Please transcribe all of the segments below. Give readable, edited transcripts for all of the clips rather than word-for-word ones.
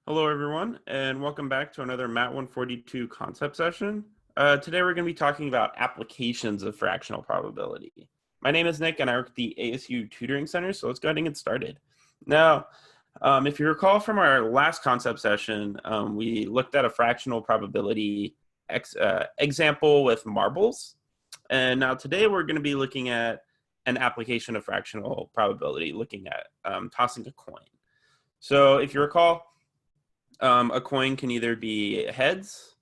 Hello, everyone, and welcome back to another MAT 142 concept session. Today, we're going to be talking about applications of fractional probability. My name is Nick, and I work at the ASU Tutoring Center, so let's go ahead and get started. Now, if you recall from our last concept session, we looked at a fractional probability example with marbles. And now today, we're going to be looking at an application of fractional probability, looking at tossing a coin. So if you recall, a coin can either be heads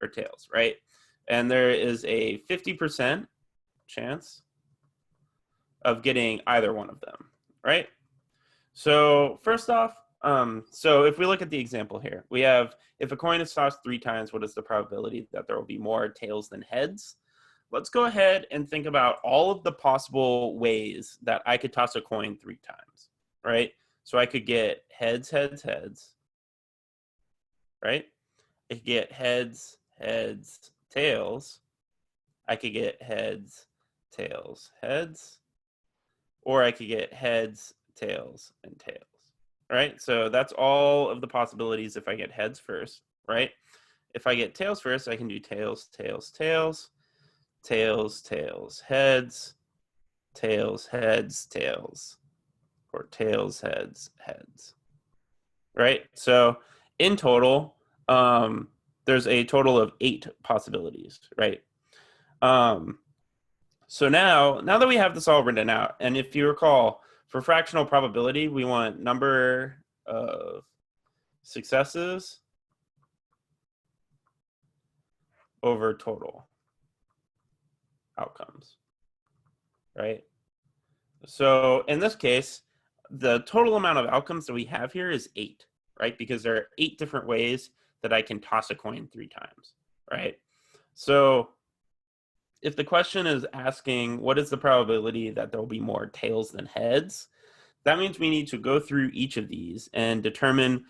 or tails, right? And there is a 50% chance of getting either one of them, right? So first off, so if we look at the example here, we have if a coin is tossed 3 times, what is the probability that there will be more tails than heads? Let's go ahead and think about all of the possible ways that I could toss a coin 3 times, right? So I could get heads, heads, heads, right? I could get heads, heads, tails. I could get heads, tails, heads. Or I could get heads, tails, and tails, right? So that's all of the possibilities if I get heads first, right? If I get tails first, I can do tails, tails, tails, tails, tails, heads, tails, heads, tails, or tails, heads, heads, right? So in total, there's a total of 8 possibilities, right? So now that we have this all written out, and if you recall, for fractional probability, we want number of successes over total outcomes, right? So in this case, the total amount of outcomes that we have here is 8, right? Because there are 8 different ways that I can toss a coin 3 times, right? So if the question is asking what is the probability that there will be more tails than heads, that means we need to go through each of these and determine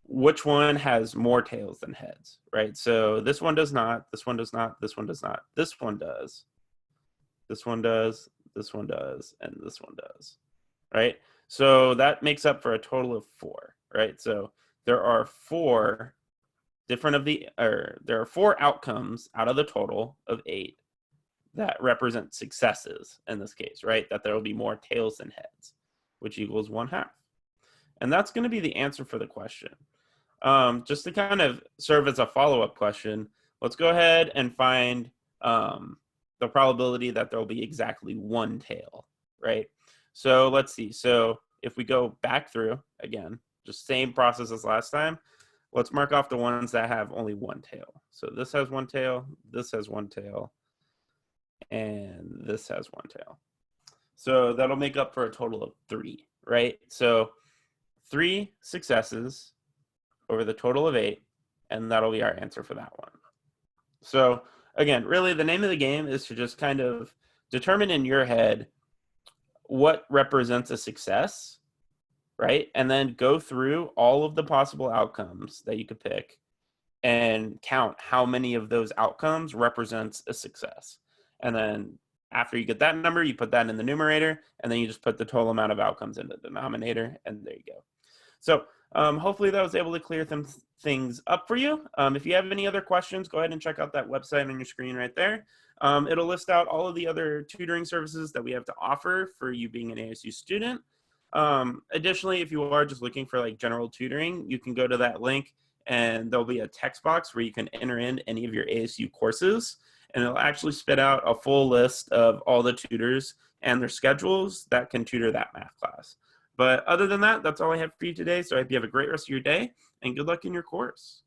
which one has more tails than heads, right? So this one does not, this one does not, this one does not, this one does, this one does, this one does, and this one does, right? So that makes up for a total of 4, right? So there are 4 there are 4 outcomes out of the total of 8 that represent successes in this case, right? That there will be more tails than heads, which equals 1/2. And that's going to be the answer for the question. Just to kind of serve as a follow-up question, let's go ahead and find the probability that there will be exactly 1 tail, right? So let's see. So if we go back through, again, just same process as last time, let's mark off the ones that have only 1 tail. So this has 1 tail, this has 1 tail, and this has 1 tail. So that'll make up for a total of 3, right? So 3 successes over the total of 8, and that'll be our answer for that one. So again, really the name of the game is to just kind of determine in your head what represents a success, right? And then go through all of the possible outcomes that you could pick and count how many of those outcomes represents a success. And then after you get that number, you put that in the numerator, and then you just put the total amount of outcomes in the denominator, and there you go. So hopefully that was able to clear things up for you. If you have any other questions, go ahead and check out that website on your screen right there. It'll list out all of the other tutoring services that we have to offer for you being an ASU student. Additionally, if you are just looking for like general tutoring, you can go to that link and there'll be a text box where you can enter in any of your ASU courses, and it'll actually spit out a full list of all the tutors and their schedules that can tutor that math class. But other than that, that's all I have for you today. So I hope you have a great rest of your day and good luck in your course.